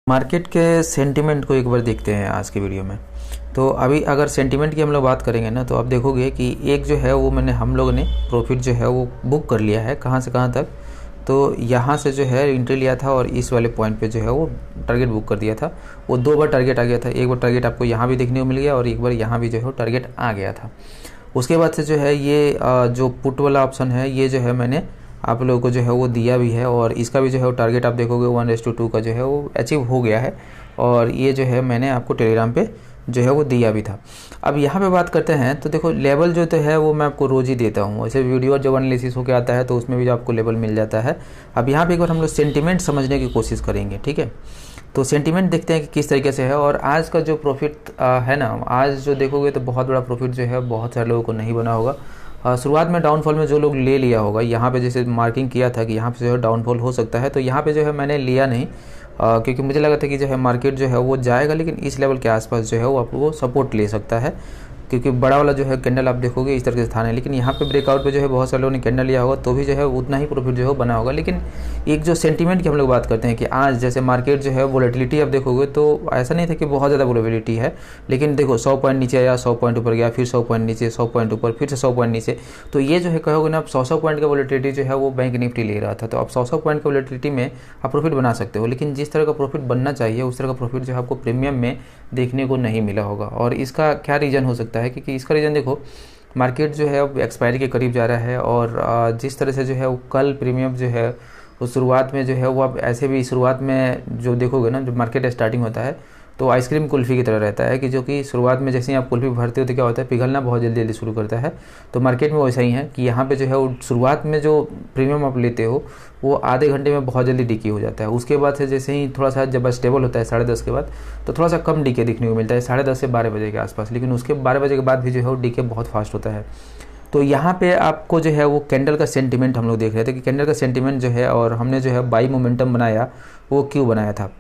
Market के sentiment को एक बार देखते हैं आज के वीडियो में। तो अभी अगर सेंटिमेंट की हम लोग बात करेंगे ना, तो आप देखोगे कि एक जो है वो हम लोगों ने प्रॉफिट जो है वो बुक कर लिया है। कहाँ से कहाँ तक? तो यहाँ से जो है एंट्री लिया था और इस वाले पॉइंट पे जो है वो टारगेट बुक कर दिया था। वो दो बार टारगेट आ गया था। एक बार टारगेट आपको यहाँ भी देखने को मिल गया और एक बार यहाँ भी जो है टारगेट आ गया था। उसके बाद से जो है ये जो पुट वाला ऑप्शन है, ये जो है मैंने आप लोगों को जो है वो दिया भी है और इसका भी जो है वो टारगेट आप देखोगे 1:2 का जो है वो अचीव हो गया है। और ये जो है मैंने आपको टेलीग्राम पे जो है वो दिया भी था। अब यहाँ पे बात करते हैं तो देखो लेवल जो तो है वो मैं आपको रोज़ ही देता हूँ। वैसे वीडियो जब एनालिसिस होकर आता है तो उसमें भी आपको लेवल मिल जाता है। अब यहाँ पे एक बार हम लोग सेंटिमेंट समझने की कोशिश करेंगे, ठीक है। तो सेंटिमेंट देखते हैं कि किस तरीके से है। और आज का जो प्रॉफिट है ना, आज जो देखोगे तो बहुत बड़ा प्रॉफिट जो है बहुत सारे लोगों को नहीं बना होगा। शुरुआत में डाउनफॉल में जो लोग ले लिया होगा, यहाँ पे जैसे मार्किंग किया था कि यहाँ पे जो है डाउनफॉल हो सकता है, तो यहाँ पे जो है मैंने लिया नहीं क्योंकि मुझे लगा था कि जो है मार्केट जो है वो जाएगा लेकिन इस लेवल के आसपास जो है वो आपको सपोर्ट ले सकता है। क्योंकि बड़ा वाला जो है कैंडल आप देखोगे इस तरह से था नहीं, लेकिन यहाँ पे ब्रेकआउट पे जो है बहुत सारे लोगों ने कैंडल लिया होगा तो भी जो है उतना ही प्रॉफिट जो है बना होगा। लेकिन एक जो सेंटीमेंट की हम लोग बात करते हैं कि आज जैसे मार्केट जो है वोलेटिलिटी आप देखोगे तो ऐसा नहीं था कि बहुत ज़्यादा वोलेटिलिटी है, लेकिन देखो 100 पॉइंट नीचे आया, 100 पॉइंट ऊपर गया, फिर 100 पॉइंट नीचे, 100 पॉइंट ऊपर, फिर से 100 पॉइंट नीचे। तो ये जो है कहोगे ना, आप 100 पॉइंट का वोलेटिलिटी जो है वो बैंक निफ्टी ले रहा था। तो आप 100 पॉइंट का वोलेटिलिटी में आप प्रॉफिट बना सकते हो, लेकिन जिस तरह का प्रॉफिट बनना चाहिए उस तरह का प्रॉफिट जो है आपको प्रीमियम में देखने को नहीं मिला होगा। और इसका क्या रीज़न हो सकता है? क्योंकि इसका रीज़न देखो, मार्केट जो है अब एक्सपायरी के करीब जा रहा है और जिस तरह से जो है वो कल प्रीमियम जो है वो शुरुआत में जो है वो अब ऐसे भी शुरुआत में जो देखोगे ना, जब मार्केट स्टार्टिंग होता है तो आइसक्रीम कुल्फ़ी की तरह रहता है कि जो कि शुरुआत में जैसे ही आप कुल्फ़ी भरते हो तो क्या होता है, पिघलना बहुत जल्दी जल्दी शुरू करता है। तो मार्केट में वैसा ही है कि यहाँ पे जो है वो शुरुआत में जो प्रीमियम आप लेते हो वो आधे घंटे में बहुत जल्दी डीके हो जाता है। उसके बाद से जैसे ही थोड़ा सा जब स्टेबल होता है 10:30 के बाद, तो थोड़ा सा कम डीके दिखने को मिलता है 10:30 से 12 बजे के आसपास। लेकिन उसके 12 बजे के बाद भी जो है वो डीके बहुत फास्ट होता है। तो यहाँ पे आपको जो है वो कैंडल का सेंटीमेंट हम लोग देख रहे थे कि कैंडल का सेंटीमेंट जो है और हमने जो है बाई मोमेंटम बनाया वो क्यों बनाया था।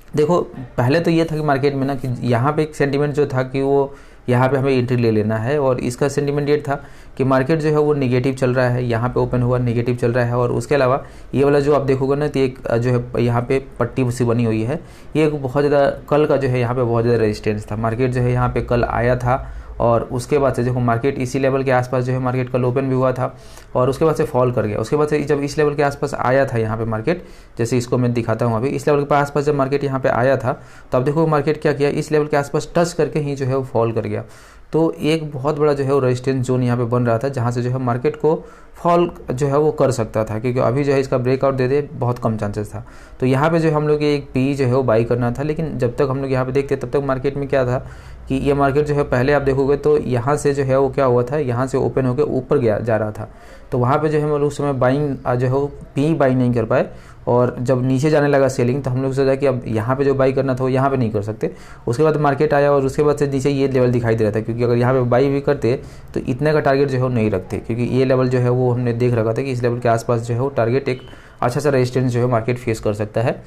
देखो पहले तो ये था कि मार्केट में ना कि यहाँ पे एक सेंटीमेंट जो था कि वो यहाँ पे हमें एंट्री ले लेना है और इसका सेंटीमेंट ये था कि मार्केट जो है वो नेगेटिव चल रहा है, यहाँ पे ओपन हुआ नेगेटिव चल रहा है। और उसके अलावा ये वाला जो आप देखोगे ना तो एक जो है यहाँ पे पट्टी सी बनी हुई है, ये एक बहुत ज़्यादा कल का जो है यहाँ पे बहुत ज़्यादा रेजिस्टेंस था। मार्केट जो है यहाँ पे कल आया था और उसके बाद से देखो मार्केट इसी लेवल के आसपास जो है मार्केट कल ओपन भी हुआ था और उसके बाद से फॉल कर गया। उसके बाद से जब इस लेवल के आसपास आया था यहाँ पे मार्केट, जैसे इसको मैं दिखाता हूँ अभी, इस लेवल के आसपास जब मार्केट यहाँ पे आया था तो अब देखो मार्केट क्या किया, इस लेवल के आसपास टच करके ही जो है वो फॉल कर गया। तो एक बहुत बड़ा जो है वो रेजिस्टेंस जोन यहाँ पे बन रहा था जहाँ से जो है मार्केट को फॉल जो है वो कर सकता था, क्योंकि अभी जो है इसका ब्रेकआउट दे दे बहुत कम चांसेस था। तो यहाँ पे जो हम लोग एक पी जो है वो बाई करना था, लेकिन जब तक हम लोग यहाँ पे देखते तब तक मार्केट में क्या था कि ये मार्केट जो है पहले आप देखोगे तो यहाँ से जो है वो क्या हुआ था, यहाँ से ओपन होकर ऊपर गया जा रहा था। तो वहाँ पे जो है हम लोग उस समय बाइंग जो है वो पी बाई नहीं कर पाए और जब नीचे जाने लगा सेलिंग तो हम लोग सोचा कि अब यहाँ पे जो बाई करना था वो यहाँ पे नहीं कर सकते। उसके बाद मार्केट आया और उसके बाद से नीचे ये लेवल दिखाई दे रहा था, क्योंकि अगर यहाँ पे बाई भी करते तो इतने का टारगेट जो है वो नहीं रखते, क्योंकि ये लेवल जो है वो हमने देख रखा था कि इस लेवल के आसपास जो है वो टारगेट एक अच्छा सा रेजिस्टेंस जो है मार्केट फेस कर सकता है।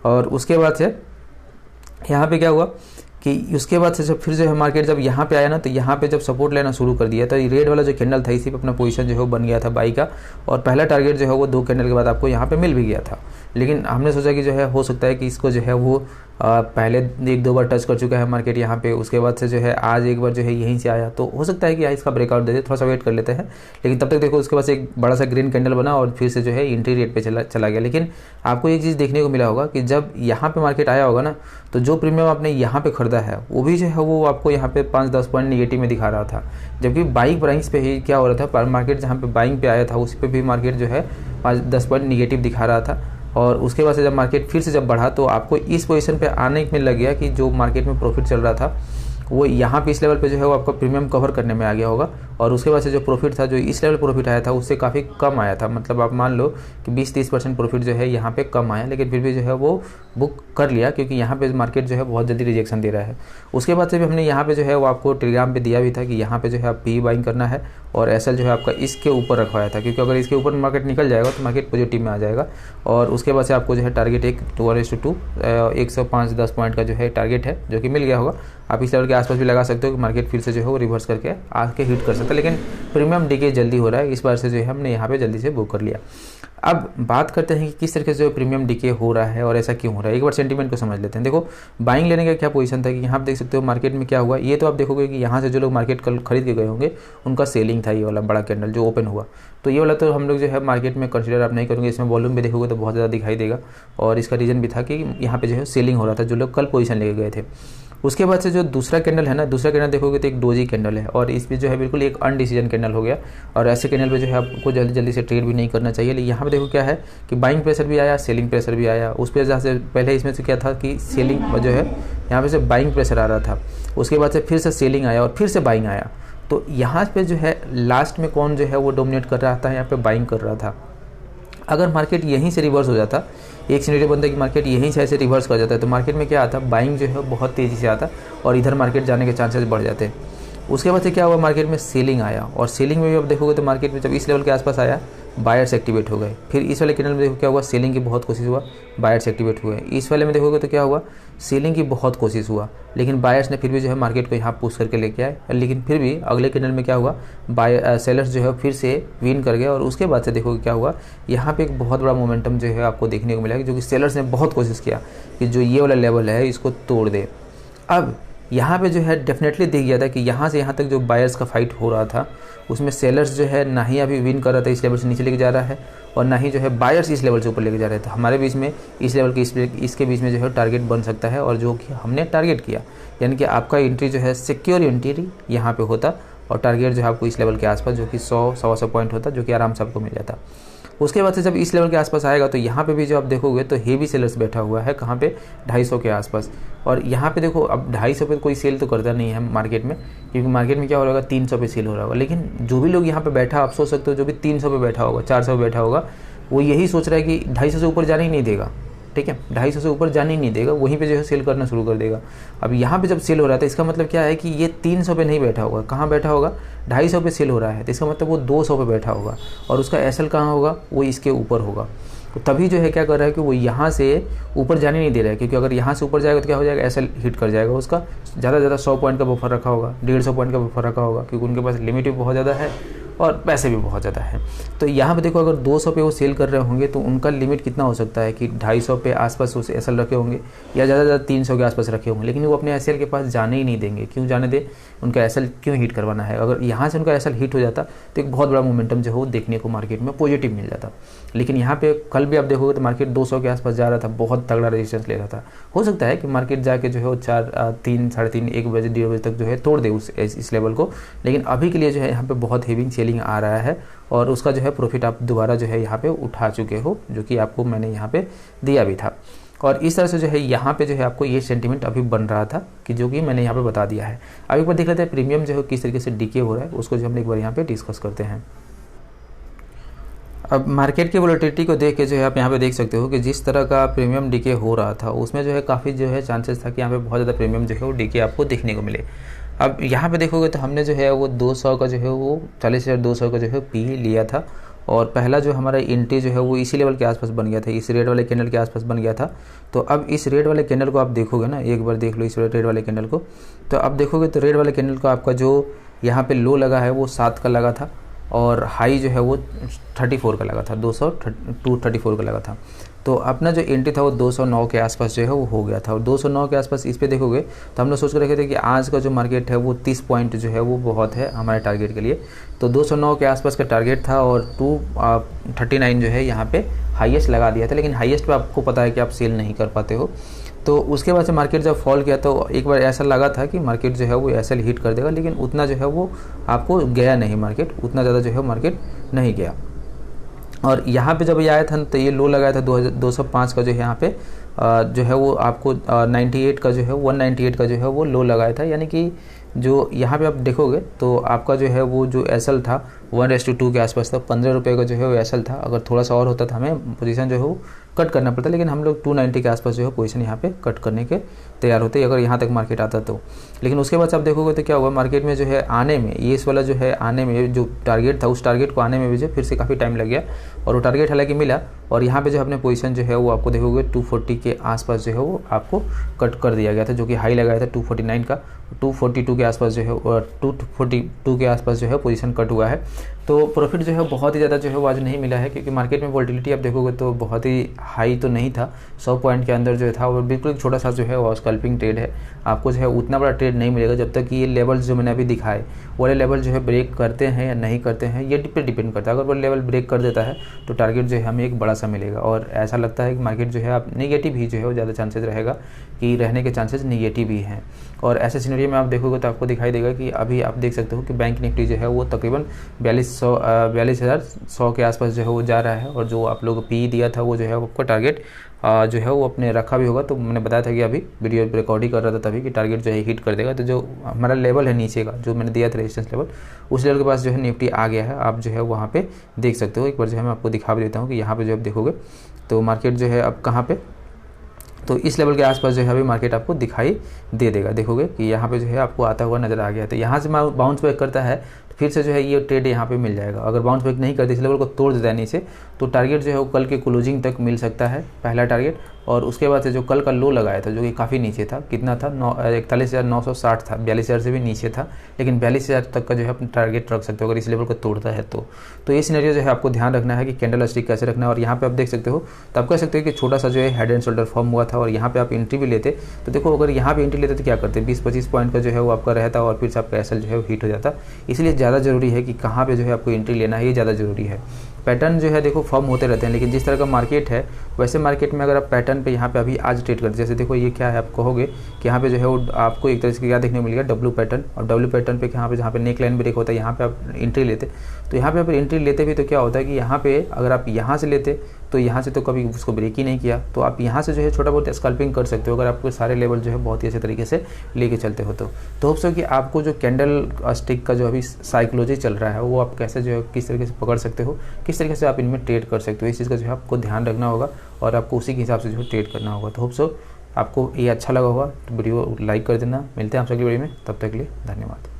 और उसके बाद से यहाँ पे क्या हुआ कि उसके बाद से जब फिर जो है मार्केट जब यहाँ पे आया ना तो यहाँ पे जब सपोर्ट लेना शुरू कर दिया तो ये रेड वाला जो कैंडल था इसी पे अपना पोजीशन जो है बन गया था बाई का और पहला टारगेट जो है वो 2 कैंडल के बाद आपको यहाँ पे मिल भी गया था। लेकिन हमने सोचा कि जो है हो सकता है कि इसको जो है वो पहले 1-2 बार टच कर चुका है मार्केट यहाँ पे, उसके बाद से जो है आज एक बार जो है यहीं से आया तो हो सकता है कि इसका ब्रेकआउट दे दे, थोड़ा सा वेट कर लेते हैं। लेकिन तब तक देखो उसके बाद एक बड़ा सा ग्रीन कैंडल बना और फिर से जो है एंट्री रेट पे चला गया। लेकिन आपको एक चीज़ देखने को मिला होगा कि जब यहाँ पे मार्केट आया होगा ना तो जो प्रीमियम आपने यहाँ पे खरीदा है वो भी जो है वो आपको यहाँ पे 5-10 पॉइंट निगेटिव में दिखा रहा था, जबकि बाइंग प्राइस पे ही क्या हो रहा था, मार्केट जहाँ पे बाइंग पे आया था उस पर भी मार्केट जो है 5-10 पॉइंट निगेटिव दिखा रहा था। और उसके बाद से जब मार्केट फिर से जब बढ़ा तो आपको इस पोजीशन पे आने में लग गया कि जो मार्केट में प्रॉफिट चल रहा था वो यहाँ पे इस लेवल पे जो है वो आपका प्रीमियम कवर करने में आ गया होगा। और उसके बाद से जो प्रॉफिट था, जो इस लेवल प्रॉफिट आया था उससे काफ़ी कम आया था, मतलब आप मान लो कि 20-30% प्रॉफिट जो है यहाँ पे कम आया, लेकिन फिर भी जो है वो बुक कर लिया क्योंकि यहाँ पे मार्केट जो है बहुत जल्दी रिजेक्शन दे रहा है। उसके बाद से भी हमने यहाँ पे जो है वो आपको टेलीग्राम पे दिया भी था कि यहाँ पे जो है आप पी बाइंग करना है और एसएल जो है आपका इसके ऊपर रखवाया था, क्योंकि अगर इसके ऊपर मार्केट निकल जाएगा तो मार्केट पॉजिटिव में आ जाएगा। और उसके बाद से आपको जो है टारगेट एक 2:2 105-10 पॉइंट का जो है टारगेट है जो कि मिल गया होगा। आप इस लेवल के आसपास भी लगा सकते हो कि मार्केट फिर से जो है वो रिवर्स करके आके हिट कर सकते सकता, लेकिन प्रीमियम डीके जल्दी हो रहा है, इस बार से जो है हमने यहाँ पे जल्दी से बुक कर लिया। अब बात करते हैं कि किस तरीके से जो प्रीमियम डीके हो रहा है और ऐसा क्यों हो रहा है। एक बार सेंटीमेंट को समझ लेते हैं। देखो बाइंग लेने का क्या पोजीशन था कि यहाँ आप देख सकते हो मार्केट में क्या हुआ। ये तो आप देखोगे कि यहाँ से जो लोग मार्केट कल खरीद के गए होंगे उनका सेलिंग था, ये वाला बड़ा कैंडल जो ओपन हुआ। तो ये वाला तो हम लोग जो है मार्केट में कंसिडर आप नहीं करेंगे, इसमें वॉल्यूम भी देखोगे तो बहुत ज़्यादा दिखाई देगा, और इसका रीज़न भी था कि यहाँ पे जो है सेलिंग हो रहा था जो लोग कल पोजीशन लेके गए थे। उसके बाद से जो दूसरा कैंडल है ना, दूसरा कैंडल देखोगे तो एक डोजी कैंडल है, और इस पर जो है बिल्कुल एक अनडिसीजन कैंडल हो गया, और ऐसे कैंडल पे जो है आपको जल्दी जल्दी से ट्रेड भी नहीं करना चाहिए। लेकिन यहाँ पे देखो क्या है कि बाइंग प्रेशर भी आया, सेलिंग प्रेशर भी आया। उस पर जहाँ से पहले इसमें से क्या था कि सेलिंग जो है यहाँ पे से बाइंग प्रेशर आ रहा था, उसके बाद से फिर से सेलिंग आया और फिर से बाइंग आया। तो यहाँ पे जो है लास्ट में कौन जो है वो डोमिनेट कर रहा था, यहाँ पे बाइंग कर रहा था। अगर मार्केट यहीं से रिवर्स हो जाता, एक सिनेरियो बनता कि मार्केट यहीं से ऐसे रिवर्स कर जाता है, तो मार्केट में क्या आता, बाइंग जो है बहुत तेज़ी से आता और इधर मार्केट जाने के चांसेस बढ़ जाते हैं। उसके बाद से क्या हुआ, मार्केट में सेलिंग आया, और सेलिंग में भी आप देखोगे तो मार्केट में जब इस लेवल के आसपास आया बायर्स एक्टिवेट हो गए। फिर इस वाले कैंडल में देखो क्या हुआ, सेलिंग की बहुत कोशिश हुआ, बायर्स एक्टिवेट हुए। इस वाले में देखोगे तो क्या हुआ, सेलिंग की बहुत कोशिश हुआ, लेकिन बायर्स ने फिर भी जो है मार्केट को यहाँ पुश करके लेके आए। लेकिन फिर भी अगले कैंडल में क्या हुआ, सेलर्स जो है फिर से विन कर गए। और उसके बाद से देखोगे क्या हुआ, यहाँ पे एक बहुत बड़ा मोमेंटम जो है आपको देखने को मिला, जो कि सेलर्स ने बहुत कोशिश किया कि जो ये वाला लेवल है इसको तोड़ दे। अब यहाँ पे जो है डेफिनेटली दिख गया था कि यहाँ से यहाँ तक जो बायर्स का फाइट हो रहा था उसमें सेलर्स जो है ना ही अभी विन कर रहा था, इस लेवल से नीचे लेके जा रहा है, और ना ही जो है बायर्स इस लेवल से ऊपर लेके जा रहे थे। हमारे बीच में इस लेवल के इसके बीच में जो है टारगेट बन सकता है, और जो कि हमने टारगेट किया, यानी कि आपका एंट्री जो है सिक्योर एंट्री यहाँ पे होता, और टारगेट जो है आपको इस लेवल के आसपास जो कि 100-125 पॉइंट होता, जो कि आराम से आपको मिल जाता। उसके बाद से जब इस लेवल के आसपास आएगा तो यहाँ पे भी जो आप देखोगे तो हेवी सेलर्स बैठा हुआ है, कहाँ पे 250 के आसपास। और यहाँ पे देखो अब 250 पे कोई सेल तो करता नहीं है मार्केट में, क्योंकि मार्केट में क्या हो रहा होगा, 300 पे सेल हो रहा होगा। लेकिन जो भी लोग यहाँ पे बैठा, आप सोच सकते हो जो भी 300 पे बैठा होगा, 400 पे बैठा होगा, वो यही सोच रहा है कि 250 से ऊपर जाने ही नहीं देगा। ठीक है, 250 से ऊपर जाने ही नहीं देगा, वहीं पे जो है सेल करना शुरू कर देगा। अब यहाँ पे जब सेल हो रहा था, इसका मतलब क्या है कि ये 300 पे नहीं बैठा होगा, कहाँ बैठा होगा, 250 पे सेल हो रहा है, तो इसका मतलब वो 200 पे बैठा होगा, और उसका एसएल कहाँ होगा, वो इसके ऊपर होगा। तो तभी जो है क्या कर रहा है कि वो यहाँ से ऊपर जाने नहीं दे रहा है, क्योंकि अगर यहाँ से ऊपर जाएगा तो क्या हो जाएगा, एसएल हिट कर जाएगा उसका। ज़्यादा से ज़्यादा 100 पॉइंट का बफर रखा होगा, 150 पॉइंट का बफर रखा होगा, क्योंकि उनके पास लिमिट भी बहुत ज़्यादा है और पैसे भी बहुत ज़्यादा है। तो यहाँ पे देखो अगर 200 पे वो सेल कर रहे होंगे तो उनका लिमिट कितना हो सकता है कि 250 पे आसपास उस एसएल रखे होंगे, या ज़्यादा ज़्यादा 300 के आसपास रखे होंगे। लेकिन वो अपने एसएल के पास जाने ही नहीं देंगे। क्यों जाने दे, उनका एसएल क्यों हिट करवाना है। अगर यहाँ से उनका एसएल हिट हो जाता तो एक बहुत बड़ा मोमेंटम जो है वो देखने को मार्केट में पॉजिटिव मिल जाता। लेकिन यहाँ पे कल भी आप देखोगे तो मार्केट 200 के आसपास जा रहा था, बहुत तगड़ा रेजिस्टेंस ले रहा था। हो सकता है कि मार्केट जाके जो है वो 3, साढ़े 3, 1 बजे, 1:30 बजे तक जो है तोड़ दे इस लेवल को। लेकिन अभी के लिए जो है यहाँ पे बहुत हेवी सेलिंग आ रहा है, और उसका जो है प्रॉफिट आप दोबारा जो है यहाँ पे उठा चुके हो, जो कि आपको मैंने यहाँ पे दिया भी था। और इस तरह से जो है यहाँ पे जो है आपको ये सेंटीमेंट अभी बन रहा था, कि जो कि मैंने यहाँ पे बता दिया है। अब एक बार देख लेते हैं प्रीमियम जो है किस तरीके से डीके हो रहा है, उसको जो हम एक बार यहाँ पे डिस्कस करते हैं। अब मार्केट की वोलेटिलिटी को देख के जो है आप यहाँ पे देख सकते हो कि जिस तरह का प्रीमियम डीके हो रहा था उसमें जो है काफ़ी जो है चांसेस था कि यहाँ पे बहुत ज़्यादा प्रीमियम जो है वो डीके आपको देखने को मिले। अब यहाँ पे देखोगे तो हमने जो है वो 200 का जो है वो 40,200 का जो है पी लिया था, और पहला जो हमारा एंट्री जो है वो इसी लेवल के आसपास बन गया था, इस रेड वाले कैंडल के आसपास बन गया था। तो अब इस रेड वाले कैंडल को आप देखोगे ना, एक बार देख लो इस रेड वाले कैंडल को, तो अब देखोगे तो रेड वाले कैंडल का आपका जो यहाँ पे लो लगा है वो 7 का लगा था, और हाई जो है वो 34 का लगा था, 234 का लगा था। तो अपना जो एंट्री था वो 209 के आसपास जो है वो हो गया था, और 209 के आसपास इस पे देखोगे तो हम लोग सोच कर रखे थे कि आज का जो मार्केट है वो 30 पॉइंट जो है वो बहुत है हमारे टारगेट के लिए। तो 209 के आसपास का टारगेट था, और 239 जो है यहाँ पे हाईएस्ट लगा दिया था। लेकिन हाईएस्ट पे आपको पता है कि आप सेल नहीं कर पाते हो। तो उसके बाद से मार्केट जब फॉल किया तो एक बार ऐसा लगा था कि मार्केट जो है वो ऐसा हिट कर देगा, लेकिन उतना जो है वो आपको गया नहीं, मार्केट उतना ज़्यादा जो है मार्केट नहीं गया। और यहाँ पे जब ये आया था तो ये लो लगाया था 205 का जो है यहाँ पे जो है वो आपको 98 का जो है 198 का जो है वो लो लगाया था। यानी कि जो यहाँ पे आप देखोगे तो आपका जो है वो जो एसएल था 1:2 के आसपास था, 15 रुपये का जो है वो एसएल था। अगर थोड़ा सा और होता था हमें पोजीशन जो है वो कट करना पड़ता है, लेकिन हम लोग 290 के आसपास जो है पोजीशन यहाँ पे कट करने के तैयार होते हैं अगर यहाँ तक मार्केट आता तो। लेकिन उसके बाद आप देखोगे तो क्या हुआ, मार्केट में जो है आने में, ये इस वाला जो है आने में जो टारगेट था, उस टारगेट को आने में भी जो फिर से काफ़ी टाइम लग गया, और वो टारगेट हालांकि मिला, और यहाँ पे जो अपने पोजीशन जो है वो आपको देखोगे 240 के आसपास जो है वो आपको कट कर दिया गया था, जो कि हाई लगाया था 249 का, 242 के आसपास जो है, और 242 के आसपास जो है पोजीशन कट हुआ है। तो प्रॉफिट जो है बहुत ही ज़्यादा जो है वो आज नहीं मिला है, क्योंकि मार्केट में वोलेटिलिटी आप देखोगे तो बहुत ही हाई तो नहीं था, 100 पॉइंट के अंदर जो था, और बिल्कुल एक छोटा सा जो है वो स्कैल्पिंग ट्रेड है। आपको जो है उतना बड़ा ट्रेड नहीं मिलेगा जब तक कि ये लेवल्स जो मैंने अभी दिखाए वाले लेवल जो है ब्रेक करते हैं या नहीं करते हैं, ये पे डिपेंड करता है। अगर वो लेवल ब्रेक कर देता है तो टारगेट जो है हमें एक बड़ा सा मिलेगा, और ऐसा लगता है कि मार्केट जो है आप नेगेटिव ही जो है वो ज़्यादा चांसेस रहेगा कि रहने के चांसेस नेगेटिव ही हैं। और ऐसे सिनेरियो में आप देखोगे तो आपको दिखाई देगा कि अभी आप देख सकते हो कि बैंक निफ्टी जो है वो तकरीबन 42,100 के आसपास जो है वो जा रहा है, और जो आप लोग पी दिया था वो जो है आपका टारगेट जो है वो अपने रखा भी होगा। तो मैंने बताया था कि अभी वीडियो रिकॉर्डिंग कर रहा था तभी कि टारगेट जो है हिट कर देगा। तो जो हमारा लेवल है नीचे का जो मैंने दिया था रेजिस्टेंस लेवल, उस लेवल के पास जो है निफ्टी आ गया है, आप जो है वहाँ पे देख सकते हो। एक बार जो है मैं आपको दिखा भी देता हूँ कि यहाँ पे जो आप देखोगे तो मार्केट जो है अब कहाँ पे, तो इस लेवल के आसपास जो है अभी मार्केट आपको दिखाई दे देगा। देखोगे कि यहाँ पे जो है आपको आता हुआ नज़र आ गया। तो यहाँ से बाउंस बैक करता है तो फिर से जो है ये ट्रेड यहाँ पे मिल जाएगा। अगर बाउंस बैक नहीं करते, इस लेवल को तोड़ देता है नीचे, तो टारगेट जो है वो कल के क्लोजिंग तक मिल सकता है, पहला टारगेट। और उसके बाद से जो कल का लो लगाया था जो कि काफ़ी नीचे था, कितना था 41,960 था, 42,000 से भी नीचे था, लेकिन 42,000 तक का जो है अपना टारगेट रख सकते हो अगर इस लेवल को तोड़ता है तो ये सिनेरियो जो है आपको ध्यान रखना है कि कैंडल स्टिक कैसे रखना है। और यहाँ पे आप देख सकते हो, तो आप कह सकते हो कि छोटा सा जो है हेड एंड शोल्डर फॉर्म हुआ था, और यहाँ पे आप एंट्री भी लेते तो देखो, अगर यहाँ पे एंट्री लेते तो क्या करते, 20-25 पॉइंट का जो है वो आपका रहता, और फिर से आपका एसएल जो है वो हिट हो जाता। इसलिए ज़्यादा जरूरी है कि कहाँ पे जो है आपको एंट्री लेना है, ये ज़्यादा जरूरी है। पैटर्न जो है देखो फॉर्म होते रहते हैं, लेकिन जिस तरह का मार्केट है वैसे मार्केट में अगर आप पैटर्न पे यहाँ पे अभी आज ट्रेड करते, जैसे देखो ये क्या है, आप कहोगे कि यहाँ पे जो है वो आपको एक तरह से क्या देखने को मिलेगा, डब्ल्यू पैटर्न। और डब्ल्यू पैटर्न पे यहाँ पे जहाँ पे नेक लाइन ब्रेक होता है, यहाँ पे आप एंट्री लेते, तो यहाँ पे आप एंट्री लेते भी तो क्या होता है कि यहाँ पे अगर आप यहाँ से लेते तो यहाँ से तो कभी उसको ब्रेक ही नहीं किया, तो आप यहाँ से जो है छोटा बहुत स्कैल्पिंग कर सकते हो अगर आपको सारे लेवल जो है बहुत ही अच्छे तरीके से लेके चलते हो। तो होप सो कि आपको जो कैंडल स्टिक का जो अभी साइकोलॉजी चल रहा है वो आप कैसे जो है किस तरीके से पकड़ सकते हो, किस तरीके से आप इनमें ट्रेड कर सकते हो, इस चीज़ का जो है आपको ध्यान रखना होगा और आपको उसी के हिसाब से जो है ट्रेड करना होगा। तो होप सो आपको ये अच्छा लगा होगा, तो वीडियो लाइक कर देना। मिलते हैं आप अगली वीडियो में, तब तक के लिए धन्यवाद।